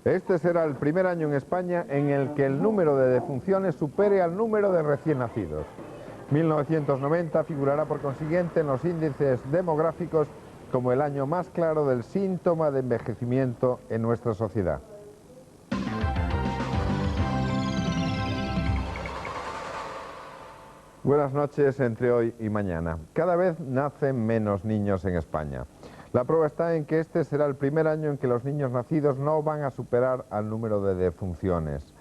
Este será el primer año en España en el que el número de defunciones supere al número de recién nacidos. 1990 figurará por consiguiente en los índices demográficos como el año más claro del síntoma de envejecimiento en nuestra sociedad. Buenas noches entre hoy y mañana. Cada vez nacen menos niños en España. La prueba está en que este será el primer año en que los niños nacidos no van a superar al número de defunciones.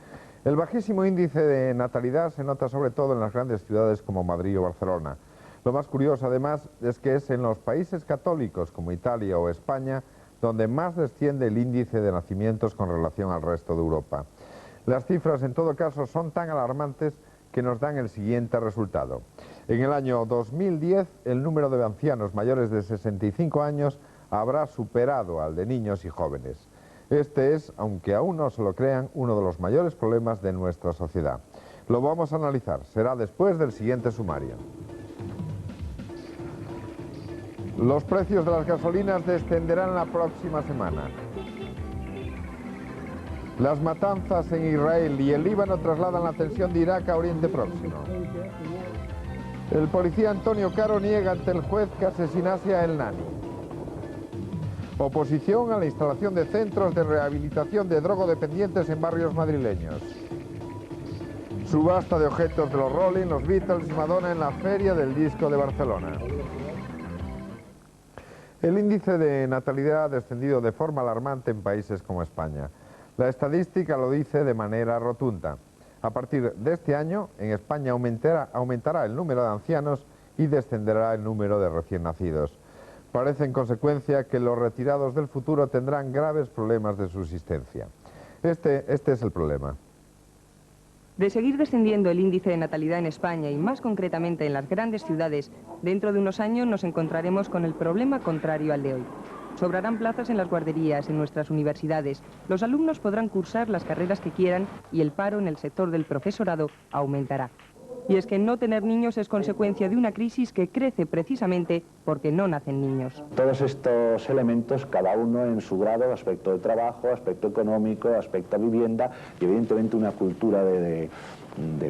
El bajísimo índice de natalidad se nota sobre todo en las grandes ciudades como Madrid o Barcelona. Lo más curioso además es que es en los países católicos como Italia o España donde más desciende el índice de nacimientos con relación al resto de Europa. Las cifras en todo caso son tan alarmantes que nos dan el siguiente resultado. En el año 2010, el número de ancianos mayores de 65 años habrá superado al de niños y jóvenes. Este es, aunque aún no se lo crean, uno de los mayores problemas de nuestra sociedad. Lo vamos a analizar, será después del siguiente sumario. Los precios de las gasolinas descenderán la próxima semana. Las matanzas en Israel y el Líbano trasladan la tensión de Irak a Oriente Próximo. El policía Antonio Caro niega ante el juez que asesinase a El Nani. Oposición a la instalación de centros de rehabilitación de drogodependientes en barrios madrileños. Subasta de objetos de los Rolling, los Beatles y Madonna en la Feria del Disco de Barcelona. El índice de natalidad ha descendido de forma alarmante en países como España. La estadística lo dice de manera rotunda. A partir de este año, en España aumentará el número de ancianos y descenderá el número de recién nacidos. Parece en consecuencia que los retirados del futuro tendrán graves problemas de subsistencia. Este es el problema. De seguir descendiendo el índice de natalidad en España y más concretamente en las grandes ciudades, dentro de unos años nos encontraremos con el problema contrario al de hoy. Sobrarán plazas en las guarderías, en nuestras universidades, los alumnos podrán cursar las carreras que quieran y el paro en el sector del profesorado aumentará. Y es que no tener niños es consecuencia de una crisis que crece precisamente porque no nacen niños. Todos estos elementos, cada uno en su grado, aspecto de trabajo, aspecto económico, aspecto de vivienda y evidentemente una cultura de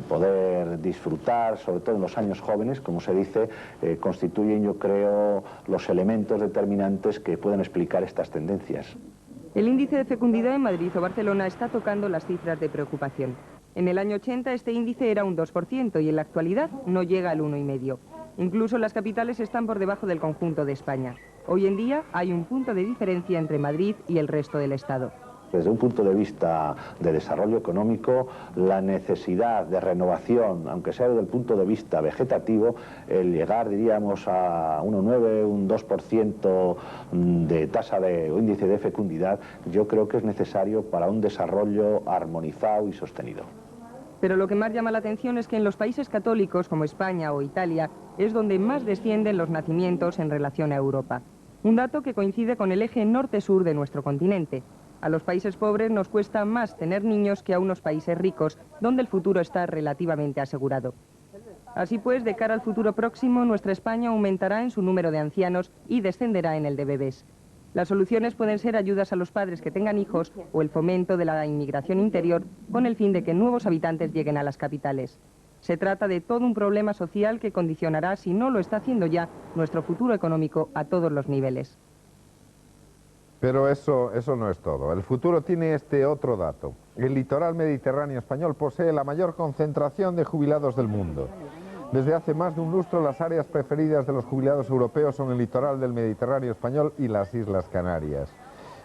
poder disfrutar, sobre todo en los años jóvenes, como se dice, constituyen, yo creo, los elementos determinantes que pueden explicar estas tendencias. El índice de fecundidad en Madrid o Barcelona está tocando las cifras de preocupación. En el año 80 este índice era un 2% y en la actualidad no llega al 1,5%. Incluso las capitales están por debajo del conjunto de España. Hoy en día hay un punto de diferencia entre Madrid y el resto del Estado. Desde un punto de vista de desarrollo económico, la necesidad de renovación, aunque sea desde el punto de vista vegetativo, el llegar, diríamos, a 1,9, un 2% de tasa de o índice de fecundidad, yo creo que es necesario para un desarrollo armonizado y sostenido. Pero lo que más llama la atención es que en los países católicos como España o Italia es donde más descienden los nacimientos en relación a Europa. Un dato que coincide con el eje norte-sur de nuestro continente. A los países pobres nos cuesta más tener niños que a unos países ricos, donde el futuro está relativamente asegurado. Así pues, de cara al futuro próximo, nuestra España aumentará en su número de ancianos y descenderá en el de bebés. Las soluciones pueden ser ayudas a los padres que tengan hijos o el fomento de la inmigración interior con el fin de que nuevos habitantes lleguen a las capitales. Se trata de todo un problema social que condicionará, si no lo está haciendo ya, nuestro futuro económico a todos los niveles. Pero eso no es todo. El futuro tiene este otro dato. El litoral mediterráneo español posee la mayor concentración de jubilados del mundo. Desde hace más de un lustro, las áreas preferidas de los jubilados europeos son el litoral del Mediterráneo español y las Islas Canarias.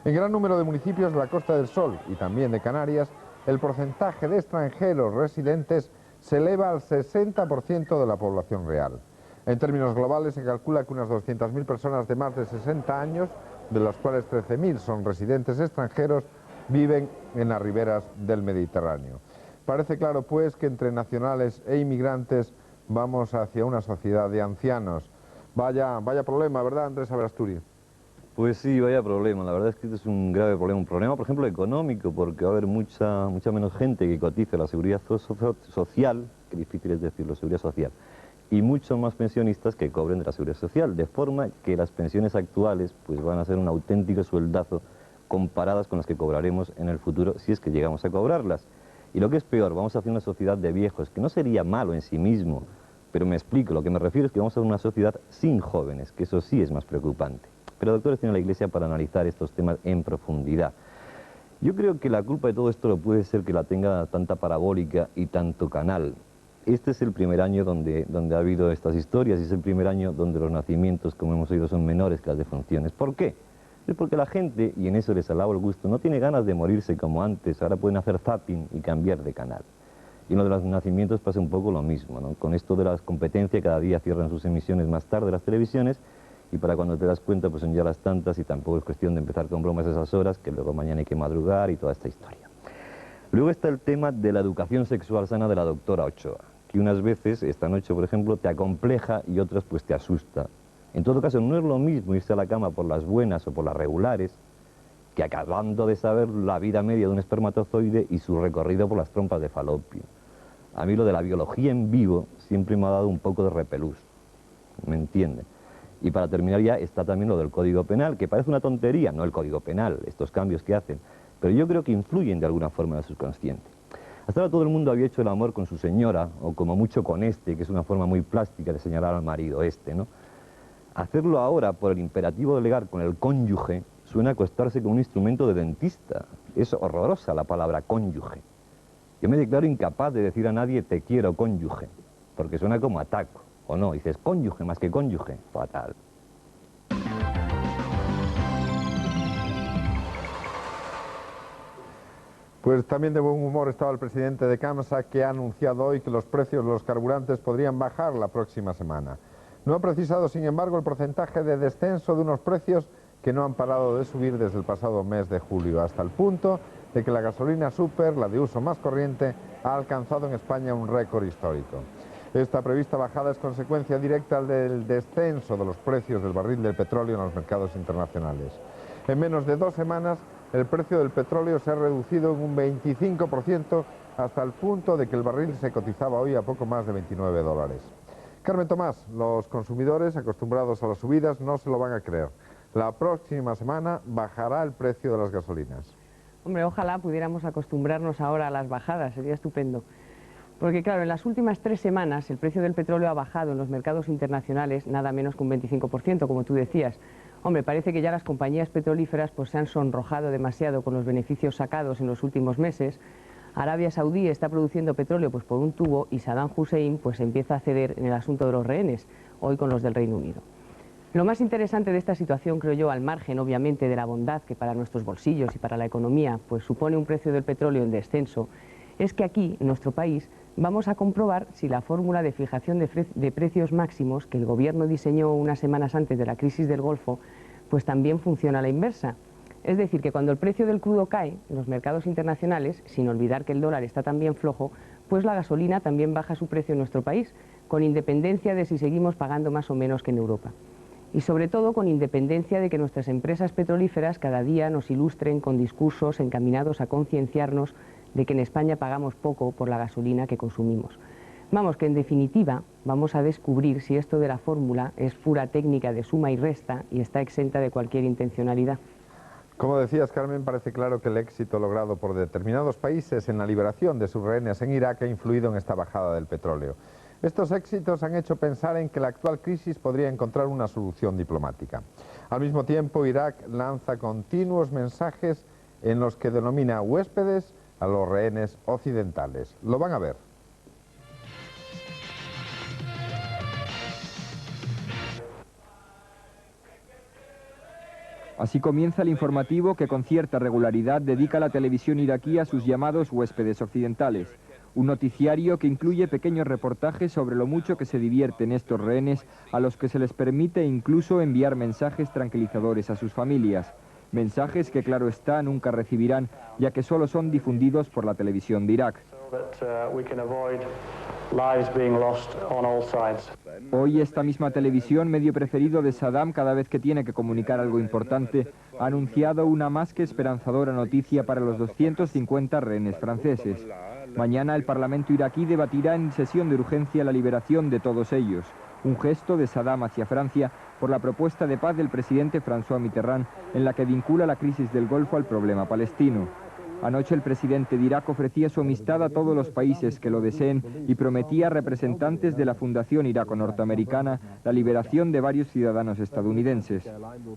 En gran número de municipios de la Costa del Sol y también de Canarias, el porcentaje de extranjeros residentes se eleva al 60% de la población real. En términos globales, se calcula que unas 200.000 personas de más de 60 años, de las cuales 13.000 son residentes extranjeros, viven en las riberas del Mediterráneo. Parece claro, pues, que entre nacionales e inmigrantes vamos hacia una sociedad de ancianos. Vaya problema, ¿verdad, Andrés Aberasturi? Pues sí, vaya problema. La verdad es que este es un grave problema. Un problema, por ejemplo, económico, porque va a haber mucha menos gente que cotice la seguridad social, que difícil es decirlo, seguridad social, y mucho más pensionistas que cobren de la seguridad social, de forma que las pensiones actuales pues van a ser un auténtico sueldazo comparadas con las que cobraremos en el futuro, si es que llegamos a cobrarlas. Y lo que es peor, vamos a hacer una sociedad de viejos, que no sería malo en sí mismo, pero me explico, lo que me refiero es que vamos a hacer una sociedad sin jóvenes, que eso sí es más preocupante. Pero doctores tiene la Iglesia para analizar estos temas en profundidad. Yo creo que la culpa de todo esto no puede ser que la tenga tanta parabólica y tanto canal. Este es el primer año donde ha habido estas historias y es el primer año donde los nacimientos, como hemos oído, son menores que las defunciones. ¿Por qué? Es porque la gente, y en eso les alabo el gusto, no tiene ganas de morirse como antes, ahora pueden hacer zapping y cambiar de canal. Y en lo de los nacimientos pasa un poco lo mismo, ¿no? Con esto de las competencias, cada día cierran sus emisiones más tarde las televisiones, y para cuando te das cuenta pues son ya las tantas y tampoco es cuestión de empezar con bromas a esas horas, que luego mañana hay que madrugar y toda esta historia. Luego está el tema de la educación sexual sana de la doctora Ochoa, que unas veces, esta noche por ejemplo, te acompleja y otras pues te asusta. En todo caso, no es lo mismo irse a la cama por las buenas o por las regulares, que acabando de saber la vida media de un espermatozoide y su recorrido por las trompas de falopio. A mí lo de la biología en vivo siempre me ha dado un poco de repelús, ¿me entiende? Y para terminar ya está también lo del Código Penal, que parece una tontería, no el Código Penal, estos cambios que hacen, pero yo creo que influyen de alguna forma en el subconsciente. Hasta ahora todo el mundo había hecho el amor con su señora, o como mucho con este, que es una forma muy plástica de señalar al marido ¿no? Hacerlo ahora por el imperativo de legal con el cónyuge suena a acostarse con un instrumento de dentista. Es horrorosa la palabra cónyuge. Yo me declaro incapaz de decir a nadie te quiero cónyuge, porque suena como ataco, ¿o no? Dices cónyuge más que cónyuge, fatal. Pues también de buen humor estaba el presidente de CAMSA, que ha anunciado hoy que los precios de los carburantes podrían bajar la próxima semana. No ha precisado, sin embargo, el porcentaje de descenso de unos precios que no han parado de subir desde el pasado mes de julio, hasta el punto de que la gasolina super, la de uso más corriente, ha alcanzado en España un récord histórico. Esta prevista bajada es consecuencia directa del descenso de los precios del barril del petróleo en los mercados internacionales. En menos de 2 semanas, el precio del petróleo se ha reducido en un 25%, hasta el punto de que el barril se cotizaba hoy a poco más de 29 dólares. Carmen Tomás, los consumidores acostumbrados a las subidas no se lo van a creer. La próxima semana bajará el precio de las gasolinas. Hombre, ojalá pudiéramos acostumbrarnos ahora a las bajadas, sería estupendo. Porque claro, en las últimas 3 semanas el precio del petróleo ha bajado en los mercados internacionales nada menos que un 25%, como tú decías. Hombre, parece que ya las compañías petrolíferas pues se han sonrojado demasiado con los beneficios sacados en los últimos meses. Arabia Saudí está produciendo petróleo pues por un tubo y Saddam Hussein pues empieza a ceder en el asunto de los rehenes, hoy con los del Reino Unido. Lo más interesante de esta situación, creo yo, al margen obviamente de la bondad que para nuestros bolsillos y para la economía pues supone un precio del petróleo en descenso, es que aquí, en nuestro país, vamos a comprobar si la fórmula de fijación de precios máximos que el gobierno diseñó unas semanas antes de la crisis del Golfo, pues también funciona a la inversa. Es decir, que cuando el precio del crudo cae en los mercados internacionales, sin olvidar que el dólar está también flojo, pues la gasolina también baja su precio en nuestro país, con independencia de si seguimos pagando más o menos que en Europa. Y sobre todo con independencia de que nuestras empresas petrolíferas cada día nos ilustren con discursos encaminados a concienciarnos de que en España pagamos poco por la gasolina que consumimos. Vamos, que en definitiva vamos a descubrir si esto de la fórmula es pura técnica de suma y resta y está exenta de cualquier intencionalidad. Como decías, Carmen, parece claro que el éxito logrado por determinados países en la liberación de sus rehenes en Irak ha influido en esta bajada del petróleo. Estos éxitos han hecho pensar en que la actual crisis podría encontrar una solución diplomática. Al mismo tiempo, Irak lanza continuos mensajes en los que denomina huéspedes a los rehenes occidentales. Lo van a ver. Así comienza el informativo que con cierta regularidad dedica la televisión iraquí a sus llamados huéspedes occidentales. Un noticiario que incluye pequeños reportajes sobre lo mucho que se divierten estos rehenes, a los que se les permite incluso enviar mensajes tranquilizadores a sus familias. Mensajes que, claro está, nunca recibirán, ya que solo son difundidos por la televisión de Irak. Hoy esta misma televisión, medio preferido de Saddam cada vez que tiene que comunicar algo importante, ha anunciado una más que esperanzadora noticia para los 250 rehenes franceses. Mañana el Parlamento iraquí debatirá en sesión de urgencia la liberación de todos ellos. un gesto de Saddam hacia Francia por la propuesta de paz del presidente François Mitterrand, en la que vincula la crisis del Golfo al problema palestino. Anoche el presidente de Irak ofrecía su amistad a todos los países que lo deseen y prometía a representantes de la Fundación Iraco-Norteamericana la liberación de varios ciudadanos estadounidenses.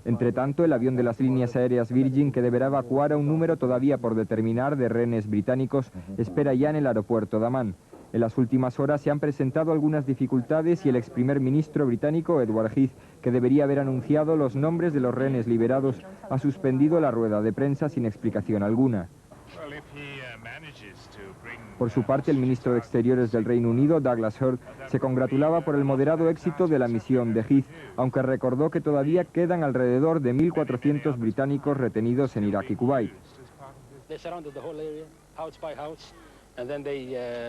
Entre tanto, el avión de las líneas aéreas Virgin, que deberá evacuar a un número todavía por determinar de rehenes británicos, espera ya en el aeropuerto de Amán. En las últimas horas se han presentado algunas dificultades y el ex primer ministro británico Edward Heath, que debería haber anunciado los nombres de los rehenes liberados, ha suspendido la rueda de prensa sin explicación alguna. Por su parte, el ministro de Exteriores del Reino Unido, Douglas Hurd, se congratulaba por el moderado éxito de la misión de Heath, aunque recordó que todavía quedan alrededor de 1.400 británicos retenidos en Irak y Kuwait.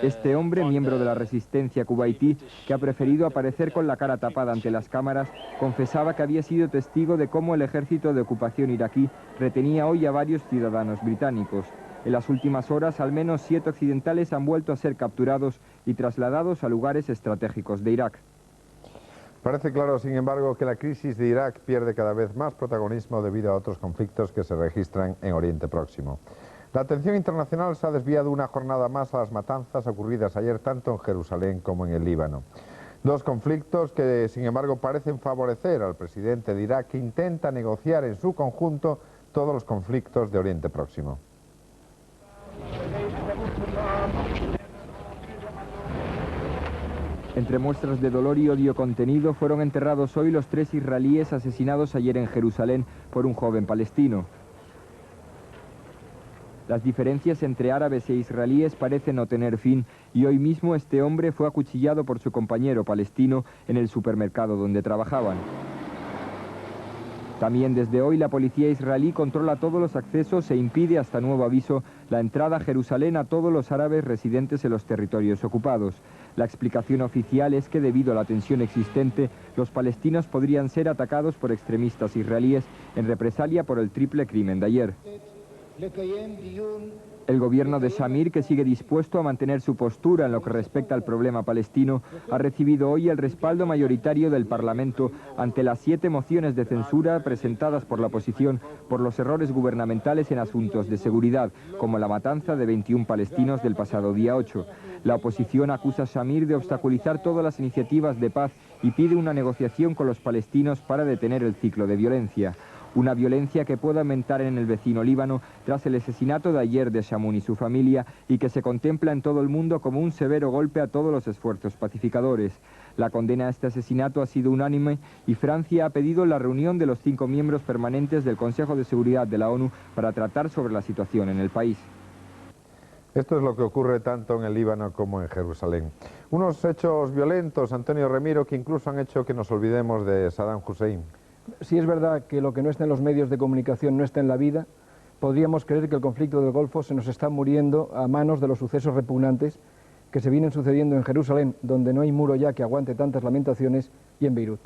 Este hombre, miembro de la resistencia kuwaití, que ha preferido aparecer con la cara tapada ante las cámaras, confesaba que había sido testigo de cómo el ejército de ocupación iraquí retenía hoy a varios ciudadanos británicos. En las últimas horas, al menos 7 occidentales han vuelto a ser capturados y trasladados a lugares estratégicos de Irak. Parece claro, sin embargo, que la crisis de Irak pierde cada vez más protagonismo debido a otros conflictos que se registran en Oriente Próximo. La atención internacional se ha desviado una jornada más a las matanzas ocurridas ayer tanto en Jerusalén como en el Líbano. Dos conflictos que, sin embargo, parecen favorecer al presidente de Irak, que intenta negociar en su conjunto todos los conflictos de Oriente Próximo. Entre muestras de dolor y odio contenido fueron enterrados hoy los 3 israelíes asesinados ayer en Jerusalén por un joven palestino. Las diferencias entre árabes e israelíes parecen no tener fin y hoy mismo este hombre fue acuchillado por su compañero palestino en el supermercado donde trabajaban. También desde hoy la policía israelí controla todos los accesos e impide hasta nuevo aviso la entrada a Jerusalén a todos los árabes residentes en los territorios ocupados. La explicación oficial es que debido a la tensión existente, los palestinos podrían ser atacados por extremistas israelíes en represalia por el triple crimen de ayer. El gobierno de Shamir, que sigue dispuesto a mantener su postura en lo que respecta al problema palestino, ha recibido hoy el respaldo mayoritario del Parlamento ante las 7 mociones de censura presentadas por la oposición por los errores gubernamentales en asuntos de seguridad, como la matanza de 21 palestinos del pasado día 8. La oposición acusa a Shamir de obstaculizar todas las iniciativas de paz y pide una negociación con los palestinos para detener el ciclo de violencia. Una violencia que puede aumentar en el vecino Líbano tras el asesinato de ayer de Shamoun y su familia y que se contempla en todo el mundo como un severo golpe a todos los esfuerzos pacificadores. La condena a este asesinato ha sido unánime y Francia ha pedido la reunión de los 5 miembros permanentes del Consejo de Seguridad de la ONU para tratar sobre la situación en el país. Esto es lo que ocurre tanto en el Líbano como en Jerusalén. Unos hechos violentos, Antonio Remiro, que incluso han hecho que nos olvidemos de Saddam Hussein. Si es verdad que lo que no está en los medios de comunicación no está en la vida, podríamos creer que el conflicto del Golfo se nos está muriendo a manos de los sucesos repugnantes que se vienen sucediendo en Jerusalén, donde no hay muro ya que aguante tantas lamentaciones, y en Beirut.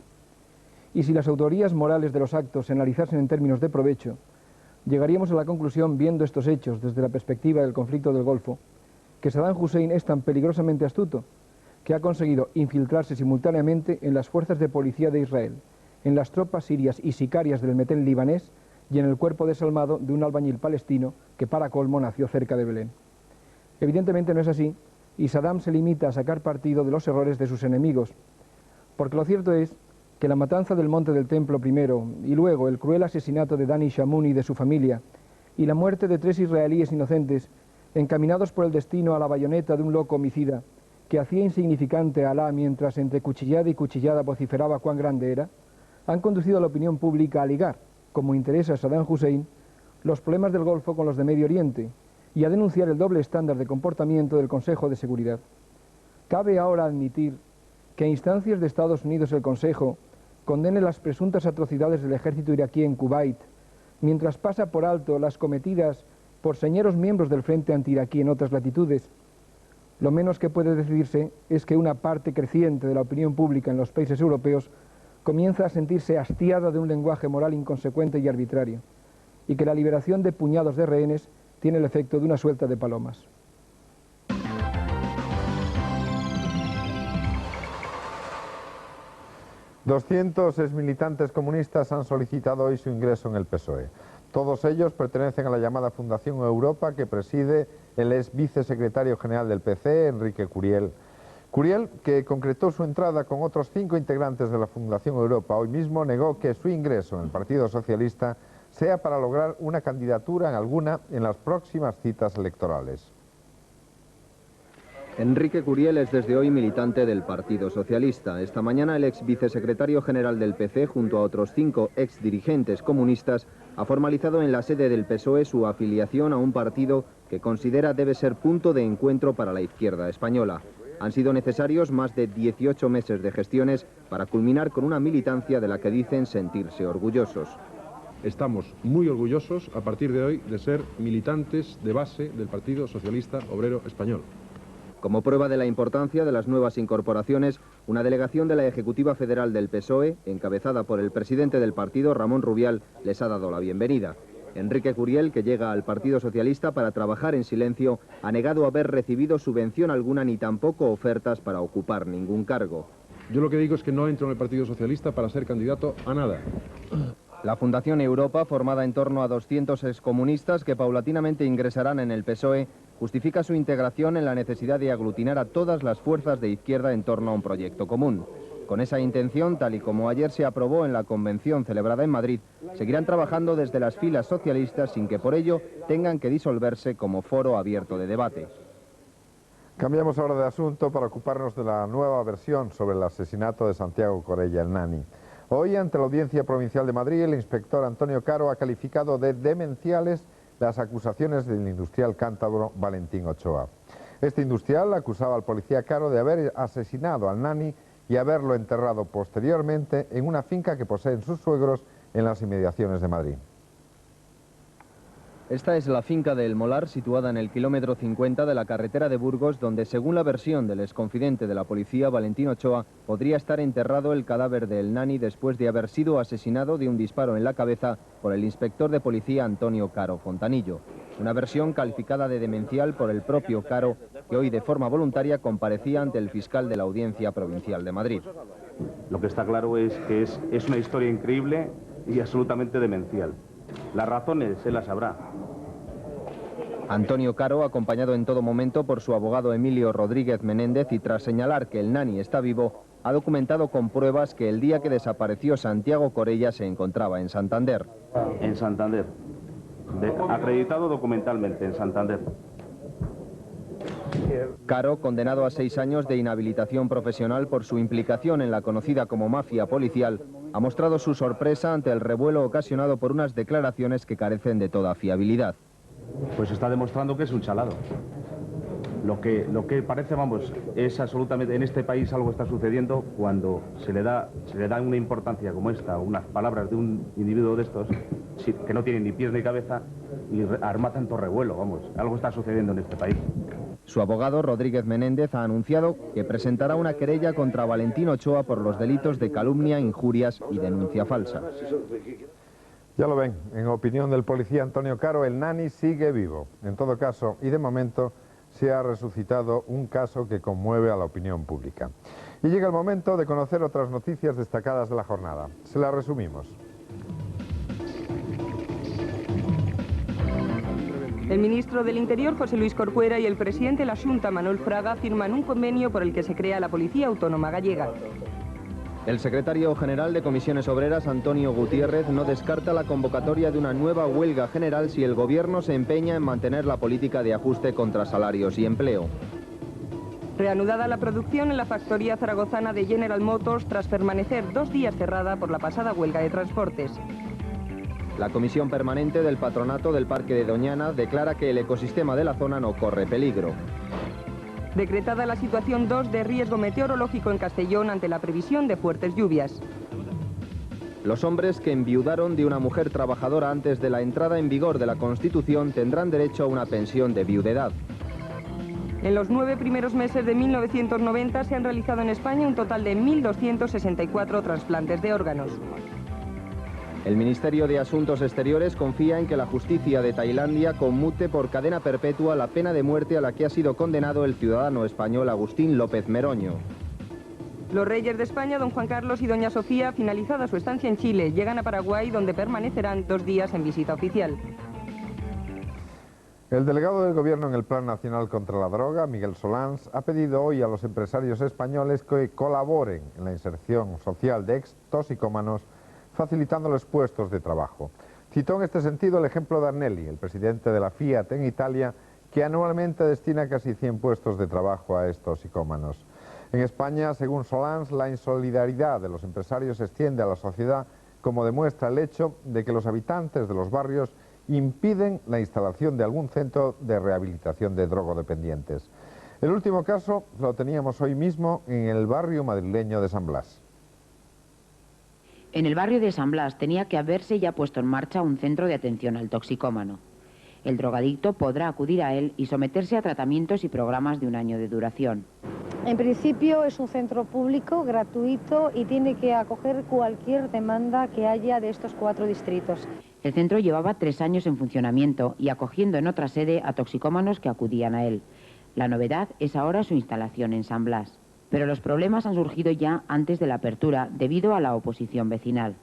Y si las autorías morales de los actos se analizasen en términos de provecho, llegaríamos a la conclusión, viendo estos hechos desde la perspectiva del conflicto del Golfo, que Saddam Hussein es tan peligrosamente astuto que ha conseguido infiltrarse simultáneamente en las fuerzas de policía de Israel, en las tropas sirias y sicarias del Metel libanés y en el cuerpo desalmado de un albañil palestino que para colmo nació cerca de Belén. Evidentemente no es así, y Saddam se limita a sacar partido de los errores de sus enemigos, porque lo cierto es que la matanza del Monte del Templo primero y luego el cruel asesinato de Dani Shamoun y de su familia y la muerte de 3 israelíes inocentes encaminados por el destino a la bayoneta de un loco homicida que hacía insignificante a Alá mientras entre cuchillada y cuchillada vociferaba cuán grande era, han conducido a la opinión pública a ligar, como interesa a Saddam Hussein, los problemas del Golfo con los de Medio Oriente y a denunciar el doble estándar de comportamiento del Consejo de Seguridad. Cabe ahora admitir que a instancias de Estados Unidos el Consejo condene las presuntas atrocidades del ejército iraquí en Kuwait, mientras pasa por alto las cometidas por señeros miembros del Frente Anti-Iraquí en otras latitudes. Lo menos que puede decidirse es que una parte creciente de la opinión pública en los países europeos comienza a sentirse hastiada de un lenguaje moral inconsecuente y arbitrario, y que la liberación de puñados de rehenes tiene el efecto de una suelta de palomas. 200 exmilitantes comunistas han solicitado hoy su ingreso en el PSOE. Todos ellos pertenecen a la llamada Fundación Europa, que preside el ex vicesecretario general del PC, Enrique Curiel. Curiel, que concretó su entrada con otros 5 integrantes de la Fundación Europa, hoy mismo negó que su ingreso en el Partido Socialista sea para lograr una candidatura en alguna en las próximas citas electorales. Enrique Curiel es desde hoy militante del Partido Socialista. Esta mañana el ex vicesecretario general del PC, junto a otros 5 ex dirigentes comunistas, ha formalizado en la sede del PSOE su afiliación a un partido que considera debe ser punto de encuentro para la izquierda española. Han sido necesarios más de 18 meses de gestiones para culminar con una militancia de la que dicen sentirse orgullosos. Estamos muy orgullosos a partir de hoy de ser militantes de base del Partido Socialista Obrero Español. Como prueba de la importancia de las nuevas incorporaciones, una delegación de la Ejecutiva Federal del PSOE, encabezada por el presidente del partido, Ramón Rubial, les ha dado la bienvenida. Enrique Curiel, que llega al Partido Socialista para trabajar en silencio, ha negado haber recibido subvención alguna ni tampoco ofertas para ocupar ningún cargo. Yo lo que digo es que no entro en el Partido Socialista para ser candidato a nada. La Fundación Europa, formada en torno a 200 excomunistas que paulatinamente ingresarán en el PSOE, justifica su integración en la necesidad de aglutinar a todas las fuerzas de izquierda en torno a un proyecto común. Con esa intención, tal y como ayer se aprobó en la convención celebrada en Madrid, seguirán trabajando desde las filas socialistas sin que por ello tengan que disolverse como foro abierto de debate. Cambiamos ahora de asunto para ocuparnos de la nueva versión sobre el asesinato de Santiago Corella, el Nani. Hoy, ante la Audiencia Provincial de Madrid, el inspector Antonio Caro ha calificado de demenciales las acusaciones del industrial cántabro Valentín Ochoa. Este industrial acusaba al policía Caro de haber asesinado al Nani y haberlo enterrado posteriormente en una finca que poseen sus suegros en las inmediaciones de Madrid. Esta es la finca de El Molar, situada en el kilómetro 50 de la carretera de Burgos, donde, según la versión del exconfidente de la policía, Valentín Ochoa, podría estar enterrado el cadáver de El Nani después de haber sido asesinado de un disparo en la cabeza por el inspector de policía Antonio Caro Fontanillo. Una versión calificada de demencial por el propio Caro, que hoy de forma voluntaria comparecía ante el fiscal de la Audiencia Provincial de Madrid. Lo que está claro es que es una historia increíble y absolutamente demencial. Las razones él las sabrá. Antonio Caro, acompañado en todo momento por su abogado Emilio Rodríguez Menéndez y tras señalar que el Nani está vivo, ha documentado con pruebas que el día que desapareció Santiago Corella se encontraba en Santander. En Santander. Acreditado documentalmente en Santander. Caro, condenado a 6 años de inhabilitación profesional por su implicación en la conocida como mafia policial, ha mostrado su sorpresa ante el revuelo ocasionado por unas declaraciones que carecen de toda fiabilidad. Pues está demostrando que es un chalado. Lo que parece, vamos, es absolutamente, en este país algo está sucediendo cuando se le da una importancia como esta, unas palabras de un individuo de estos, que no tiene ni pies ni cabeza, y arma tanto revuelo, vamos, algo está sucediendo en este país. Su abogado, Rodríguez Menéndez, ha anunciado que presentará una querella contra Valentín Ochoa por los delitos de calumnia, injurias y denuncia falsa. Ya lo ven, en opinión del policía Antonio Caro, el Nani sigue vivo. En todo caso, y de momento, se ha resucitado un caso que conmueve a la opinión pública. Y llega el momento de conocer otras noticias destacadas de la jornada. Se las resumimos. El ministro del Interior, José Luis Corcuera, y el presidente de la Xunta, Manuel Fraga, firman un convenio por el que se crea la Policía Autónoma Gallega. El secretario general de Comisiones Obreras, Antonio Gutiérrez, no descarta la convocatoria de una nueva huelga general si el gobierno se empeña en mantener la política de ajuste contra salarios y empleo. Reanudada la producción en la factoría zaragozana de General Motors tras permanecer 2 días cerrada por la pasada huelga de transportes. La comisión permanente del patronato del Parque de Doñana declara que el ecosistema de la zona no corre peligro. Decretada la situación 2 de riesgo meteorológico en Castellón ante la previsión de fuertes lluvias. Los hombres que enviudaron de una mujer trabajadora antes de la entrada en vigor de la Constitución tendrán derecho a una pensión de viudedad. En los 9 primeros meses de 1990 se han realizado en España un total de 1.264 trasplantes de órganos. El Ministerio de Asuntos Exteriores confía en que la justicia de Tailandia conmute por cadena perpetua la pena de muerte a la que ha sido condenado el ciudadano español Agustín López Meroño. Los reyes de España, don Juan Carlos y doña Sofía, finalizada su estancia en Chile, llegan a Paraguay, donde permanecerán 2 días en visita oficial. El delegado del Gobierno en el Plan Nacional contra la Droga, Miguel Solans, ha pedido hoy a los empresarios españoles que colaboren en la inserción social de ex-toxicómanos, facilitándoles puestos de trabajo. Citó en este sentido el ejemplo de Arnelli, el presidente de la Fiat en Italia, que anualmente destina casi 100 puestos de trabajo a ex-toxicómanos. En España, según Solans, la insolidaridad de los empresarios se extiende a la sociedad, como demuestra el hecho de que los habitantes de los barrios impiden la instalación de algún centro de rehabilitación de drogodependientes. El último caso lo teníamos hoy mismo en el barrio madrileño de San Blas. En el barrio de San Blas tenía que haberse ya puesto en marcha un centro de atención al toxicómano. El drogadicto podrá acudir a él y someterse a tratamientos y programas de 1 año de duración. En principio es un centro público, gratuito, y tiene que acoger cualquier demanda que haya de estos 4 distritos. El centro llevaba 3 años en funcionamiento y acogiendo en otra sede a toxicómanos que acudían a él. La novedad es ahora su instalación en San Blas. Pero los problemas han surgido ya antes de la apertura debido a la oposición vecinal.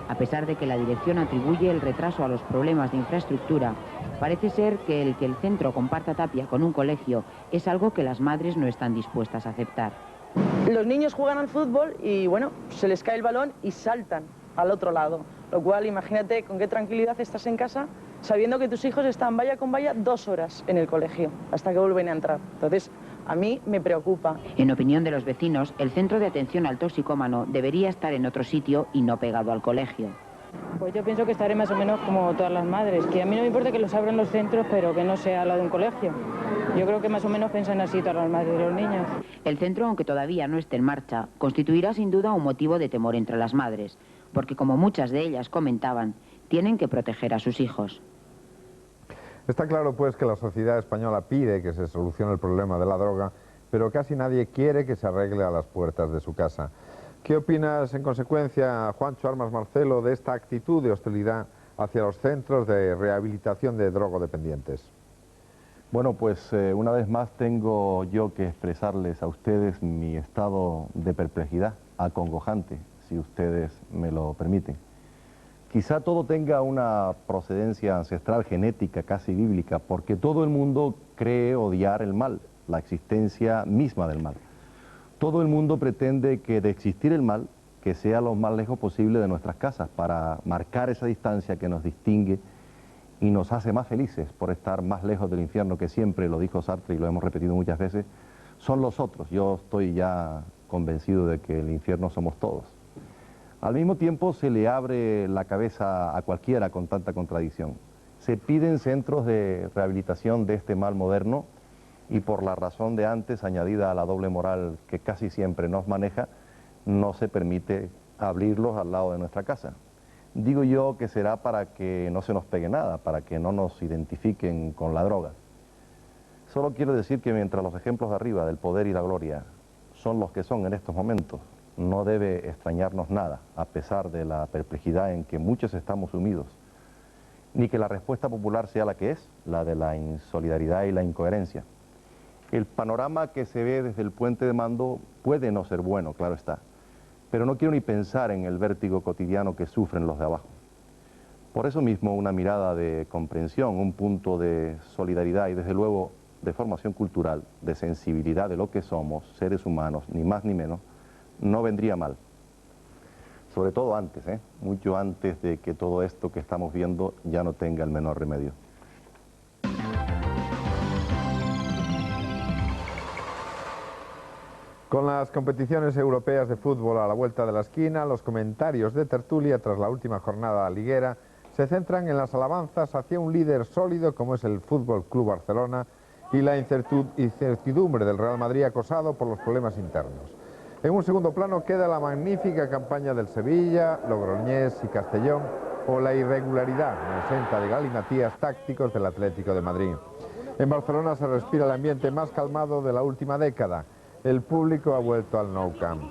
A pesar de que la dirección atribuye el retraso a los problemas de infraestructura, parece ser que el centro comparta tapia con un colegio es algo que las madres no están dispuestas a aceptar. Los niños juegan al fútbol y, bueno, se les cae el balón y saltan al otro lado. Lo cual, imagínate con qué tranquilidad estás en casa sabiendo que tus hijos están valla con valla 2 horas en el colegio hasta que vuelven a entrar. Entonces, a mí me preocupa. En opinión de los vecinos, el centro de atención al toxicómano debería estar en otro sitio y no pegado al colegio. Pues yo pienso que estaré más o menos como todas las madres, que a mí no me importa que los abran los centros, pero que no sea al lado de un colegio. Yo creo que más o menos piensan así todas las madres de los niños. El centro, aunque todavía no esté en marcha, constituirá sin duda un motivo de temor entre las madres, porque como muchas de ellas comentaban, tienen que proteger a sus hijos. Está claro, pues, que la sociedad española pide que se solucione el problema de la droga, pero casi nadie quiere que se arregle a las puertas de su casa. ¿Qué opinas, en consecuencia, Juancho Armas Marcelo, de esta actitud de hostilidad hacia los centros de rehabilitación de drogodependientes? Bueno, pues una vez más tengo yo que expresarles a ustedes mi estado de perplejidad, acongojante, si ustedes me lo permiten. Quizá todo tenga una procedencia ancestral, genética, casi bíblica, porque todo el mundo cree odiar el mal, la existencia misma del mal. Todo el mundo pretende que de existir el mal, que sea lo más lejos posible de nuestras casas, para marcar esa distancia que nos distingue y nos hace más felices por estar más lejos del infierno, que siempre, lo dijo Sartre y lo hemos repetido muchas veces, son los otros. Yo estoy ya convencido de que el infierno somos todos. Al mismo tiempo se le abre la cabeza a cualquiera con tanta contradicción. Se piden centros de rehabilitación de este mal moderno y por la razón de antes, añadida a la doble moral que casi siempre nos maneja, no se permite abrirlos al lado de nuestra casa. Digo yo que será para que no se nos pegue nada, para que no nos identifiquen con la droga. Solo quiero decir que mientras los ejemplos de arriba del poder y la gloria son los que son en estos momentos, no debe extrañarnos nada, a pesar de la perplejidad en que muchos estamos sumidos, ni que la respuesta popular sea la que es, la de la insolidaridad y la incoherencia. El panorama que se ve desde el puente de mando puede no ser bueno, claro está, pero no quiero ni pensar en el vértigo cotidiano que sufren los de abajo. Por eso mismo una mirada de comprensión, un punto de solidaridad y desde luego de formación cultural, de sensibilidad de lo que somos, seres humanos, ni más ni menos, no vendría mal. Sobre todo antes, mucho antes de que todo esto que estamos viendo ya no tenga el menor remedio. Con las competiciones europeas de fútbol a la vuelta de la esquina, los comentarios de tertulia tras la última jornada liguera se centran en las alabanzas hacia un líder sólido como es el Fútbol Club Barcelona y la incertidumbre del Real Madrid acosado por los problemas internos. En un segundo plano queda la magnífica campaña del Sevilla, Logroñés y Castellón o la irregularidad exenta de galimatías tácticos del Atlético de Madrid. En Barcelona se respira el ambiente más calmado de la última década. El público ha vuelto al Nou Camp.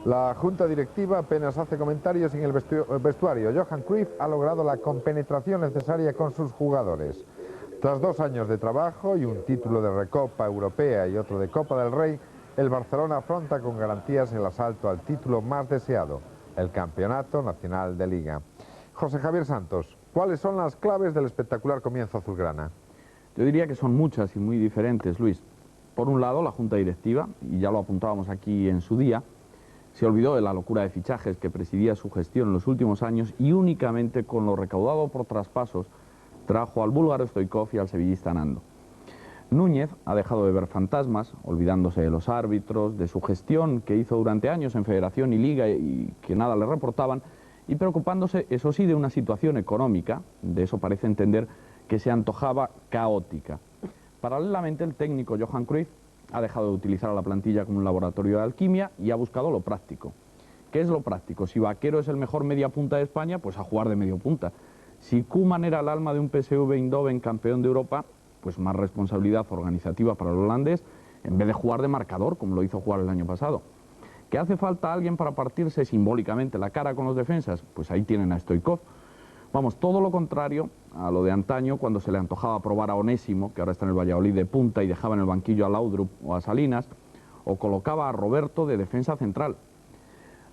La junta directiva apenas hace comentarios en el vestuario. Johan Cruyff ha logrado la compenetración necesaria con sus jugadores. Tras 2 años de trabajo y un título de Recopa Europea y otro de Copa del Rey, el Barcelona afronta con garantías el asalto al título más deseado, el Campeonato Nacional de Liga. José Javier Santos, ¿cuáles son las claves del espectacular comienzo azulgrana? Yo diría que son muchas y muy diferentes, Luis. Por un lado, la Junta Directiva, y ya lo apuntábamos aquí en su día, se olvidó de la locura de fichajes que presidía su gestión en los últimos años y únicamente con lo recaudado por traspasos trajo al búlgaro Stoichkov y al sevillista Nando. Núñez ha dejado de ver fantasmas, olvidándose de los árbitros, de su gestión que hizo durante años en Federación y Liga y que nada le reportaban, y preocupándose, eso sí, de una situación económica, de eso parece entender, que se antojaba caótica. Paralelamente, el técnico Johan Cruyff ha dejado de utilizar a la plantilla como un laboratorio de alquimia y ha buscado lo práctico. ¿Qué es lo práctico? Si Vaquero es el mejor media punta de España, pues a jugar de medio punta. Si Koeman era el alma de un PSV Eindhoven campeón de Europa, pues más responsabilidad organizativa para el holandés, en vez de jugar de marcador, como lo hizo jugar el año pasado. ¿Que hace falta alguien para partirse simbólicamente la cara con los defensas? Pues ahí tienen a Stoichkov. Vamos, todo lo contrario a lo de antaño, cuando se le antojaba probar a Onésimo, que ahora está en el Valladolid de punta y dejaba en el banquillo a Laudrup o a Salinas, o colocaba a Roberto de defensa central.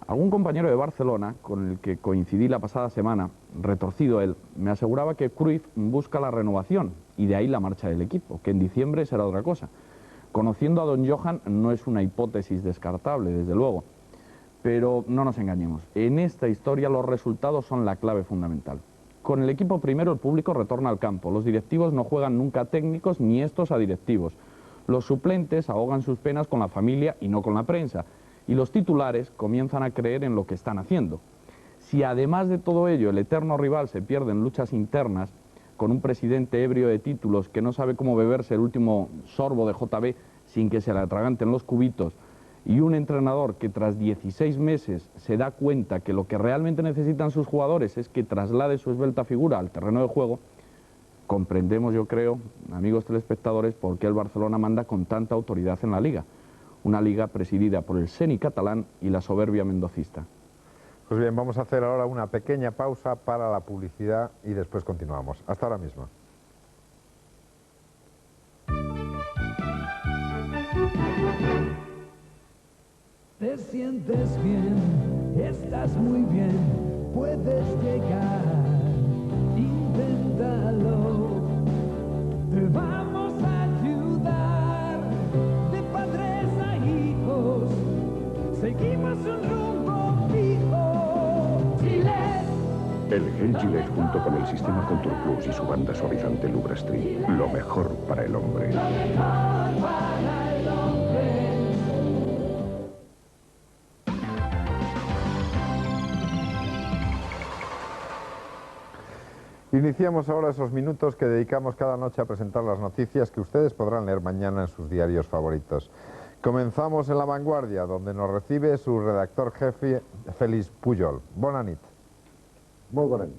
Algún compañero de Barcelona, con el que coincidí la pasada semana, retorcido él, me aseguraba que Cruyff busca la renovación, y de ahí la marcha del equipo, que en diciembre será otra cosa. Conociendo a don Johan, no es una hipótesis descartable, desde luego. Pero no nos engañemos, en esta historia los resultados son la clave fundamental. Con el equipo primero el público retorna al campo, los directivos no juegan nunca a técnicos ni estos a directivos. Los suplentes ahogan sus penas con la familia y no con la prensa, y los titulares comienzan a creer en lo que están haciendo. Si además de todo ello el eterno rival se pierde en luchas internas, con un presidente ebrio de títulos que no sabe cómo beberse el último sorbo de JB sin que se le atraganten los cubitos, y un entrenador que tras 16 meses se da cuenta que lo que realmente necesitan sus jugadores es que traslade su esbelta figura al terreno de juego, comprendemos, yo creo, amigos telespectadores, por qué el Barcelona manda con tanta autoridad en la Liga. Una Liga presidida por el Seni catalán y la soberbia mendocista. Pues bien, vamos a hacer ahora una pequeña pausa para la publicidad y después continuamos. Hasta ahora mismo. Te sientes bien, estás muy bien, puedes llegar, inténtalo, te vamos a ayudar, de padres a hijos, seguimos un rumbo fijo. Gillette. El gel Gillette junto con el sistema Contour Plus y su banda suavizante Lubrastream, lo mejor para el hombre. Lo mejor para el hombre. Iniciamos ahora esos minutos que dedicamos cada noche a presentar las noticias que ustedes podrán leer mañana en sus diarios favoritos. Comenzamos en La Vanguardia, donde nos recibe su redactor jefe, Félix Pujol. Bona nit. Molt bona nit.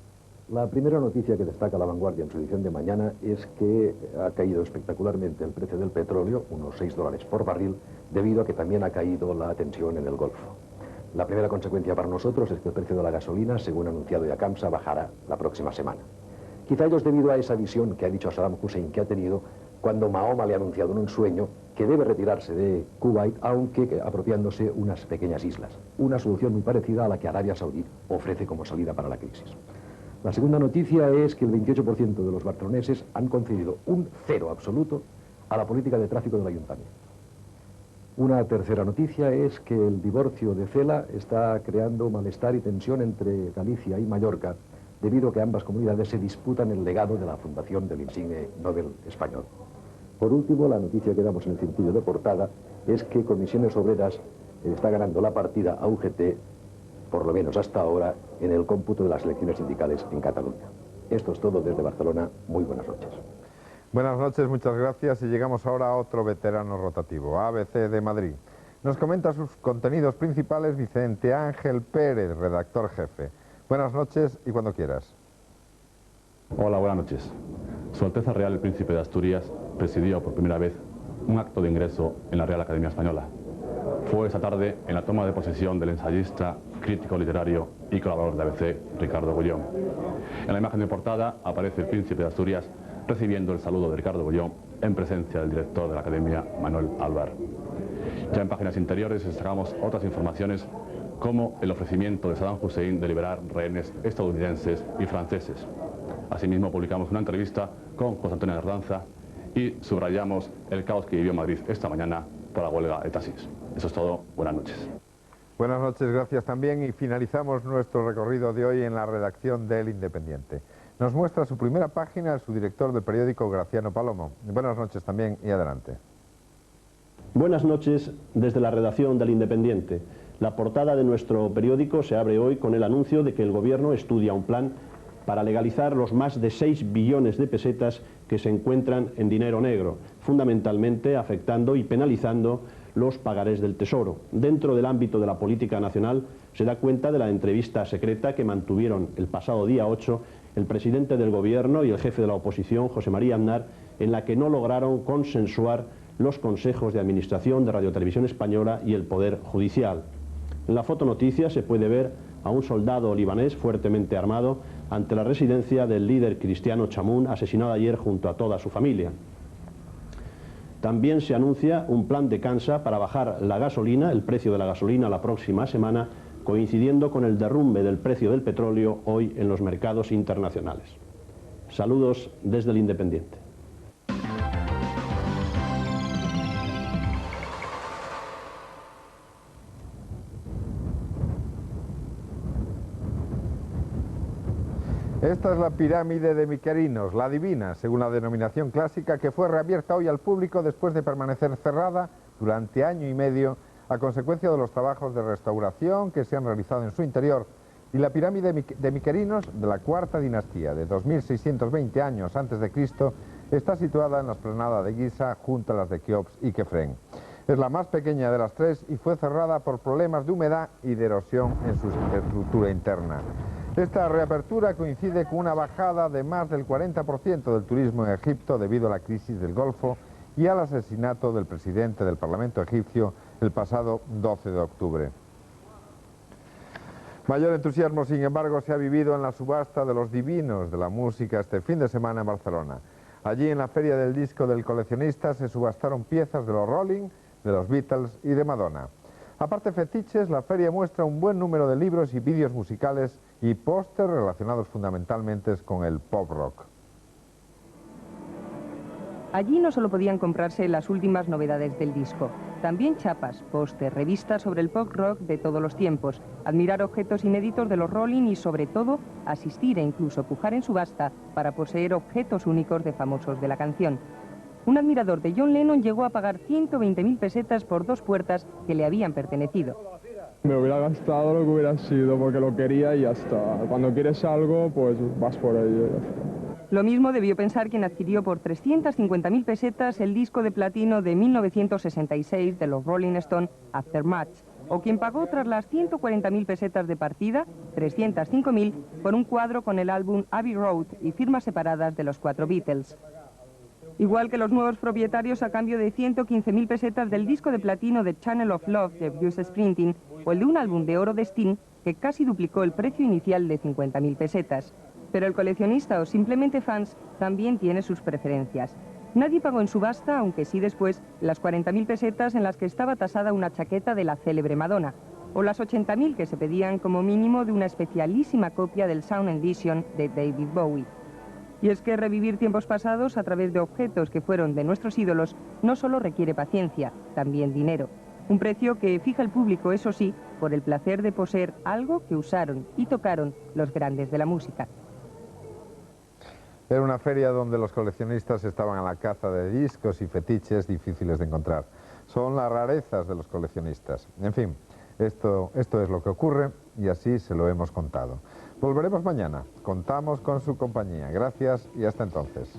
La primera noticia que destaca La Vanguardia en su edición de mañana es que ha caído espectacularmente el precio del petróleo, unos $6 por barril, debido a que también ha caído la tensión en el Golfo. La primera consecuencia para nosotros es que el precio de la gasolina, según ha anunciado Yacamsa, bajará la próxima semana. Quizá ello es debido a esa visión que ha dicho Saddam Hussein que ha tenido cuando Mahoma le ha anunciado en un sueño que debe retirarse de Kuwait, aunque apropiándose unas pequeñas islas. Una solución muy parecida a la que Arabia Saudí ofrece como salida para la crisis. La segunda noticia es que el 28% de los barceloneses han concedido un cero absoluto a la política de tráfico del ayuntamiento. Una tercera noticia es que el divorcio de Cela está creando malestar y tensión entre Galicia y Mallorca, debido a que ambas comunidades se disputan el legado de la fundación del insigne Nobel español. Por último, la noticia que damos en el cintillo de portada es que Comisiones Obreras está ganando la partida a UGT, por lo menos hasta ahora, en el cómputo de las elecciones sindicales en Cataluña. Esto es todo desde Barcelona. Muy buenas noches. Buenas noches, muchas gracias, y llegamos ahora a otro veterano rotativo, ABC de Madrid. Nos comenta sus contenidos principales Vicente Ángel Pérez, redactor jefe. Buenas noches y cuando quieras. Hola, buenas noches. Su Alteza Real el Príncipe de Asturias presidió por primera vez un acto de ingreso en la Real Academia Española. Fue esta tarde en la toma de posesión del ensayista, crítico literario y colaborador de ABC, Ricardo Bollón. En la imagen de portada aparece el Príncipe de Asturias recibiendo el saludo de Ricardo Bollón en presencia del director de la Academia, Manuel Álvar. Ya en páginas interiores destacamos otras informaciones como el ofrecimiento de Saddam Hussein de liberar rehenes estadounidenses y franceses. Asimismo publicamos una entrevista con José Antonio Ardanza y subrayamos el caos que vivió Madrid esta mañana por la huelga de taxis. Eso es todo. Buenas noches. Buenas noches, gracias también, y finalizamos nuestro recorrido de hoy en la redacción del Independiente. Nos muestra su primera página su director del periódico, Graciano Palomo. Buenas noches también y adelante. Buenas noches desde la redacción del Independiente. La portada de nuestro periódico se abre hoy con el anuncio de que el gobierno estudia un plan para legalizar los más de 6 billones de pesetas que se encuentran en dinero negro, fundamentalmente afectando y penalizando los pagarés del Tesoro. Dentro del ámbito de la política nacional se da cuenta de la entrevista secreta que mantuvieron el pasado día 8 el presidente del gobierno y el jefe de la oposición, José María Aznar, en la que no lograron consensuar los consejos de administración de Radio Televisión Española y el Poder Judicial. En la fotonoticia se puede ver a un soldado libanés fuertemente armado ante la residencia del líder cristiano Chamoun, asesinado ayer junto a toda su familia. También se anuncia un plan de Cansa para bajar la gasolina, el precio de la gasolina la próxima semana, coincidiendo con el derrumbe del precio del petróleo hoy en los mercados internacionales. Saludos desde el Independiente. Esta es la pirámide de Miquerinos, la Divina, según la denominación clásica, que fue reabierta hoy al público después de permanecer cerrada durante año y medio a consecuencia de los trabajos de restauración que se han realizado en su interior. Y la pirámide de Miquerinos, de la cuarta dinastía, de 2620 años antes de Cristo, está situada en la explanada de Giza, junto a las de Keops y Kefren. Es la más pequeña de las tres y fue cerrada por problemas de humedad y de erosión en su estructura interna. Esta reapertura coincide con una bajada de más del 40% del turismo en Egipto debido a la crisis del Golfo y al asesinato del presidente del Parlamento egipcio el pasado 12 de octubre. Mayor entusiasmo, sin embargo, se ha vivido en la subasta de los divinos de la música este fin de semana en Barcelona. Allí, en la Feria del Disco del Coleccionista, se subastaron piezas de los Rolling, de los Beatles y de Madonna. Aparte de fetiches, la feria muestra un buen número de libros y vídeos musicales y pósters relacionados fundamentalmente con el pop rock. Allí no solo podían comprarse las últimas novedades del disco, también chapas, pósters, revistas sobre el pop rock de todos los tiempos, admirar objetos inéditos de los Rolling y, sobre todo, asistir e incluso pujar en subasta para poseer objetos únicos de famosos de la canción. Un admirador de John Lennon llegó a pagar 120.000 pesetas por 2 puertas que le habían pertenecido. Me hubiera gastado lo que hubiera sido porque lo quería y ya está. Cuando quieres algo, pues vas por ello. Lo mismo debió pensar quien adquirió por 350.000 pesetas el disco de platino de 1966 de los Rolling Stones, Aftermatch, o quien pagó tras las 140.000 pesetas de partida, 305.000, por un cuadro con el álbum Abbey Road y firmas separadas de los 4 Beatles. Igual que los nuevos propietarios a cambio de 115.000 pesetas del disco de platino de Channel of Love de Bruce Springsteen o el de un álbum de oro de Sting que casi duplicó el precio inicial de 50.000 pesetas. Pero el coleccionista o simplemente fans también tiene sus preferencias. Nadie pagó en subasta, aunque sí después, las 40.000 pesetas en las que estaba tasada una chaqueta de la célebre Madonna, o las 80.000 que se pedían como mínimo de una especialísima copia del Sound Edition de David Bowie. Y es que revivir tiempos pasados a través de objetos que fueron de nuestros ídolos no solo requiere paciencia, también dinero. Un precio que fija el público, eso sí, por el placer de poseer algo que usaron y tocaron los grandes de la música. Era una feria donde los coleccionistas estaban a la caza de discos y fetiches difíciles de encontrar. Son las rarezas de los coleccionistas. En fin, esto es lo que ocurre y así se lo hemos contado. Volveremos mañana. Contamos con su compañía. Gracias y hasta entonces.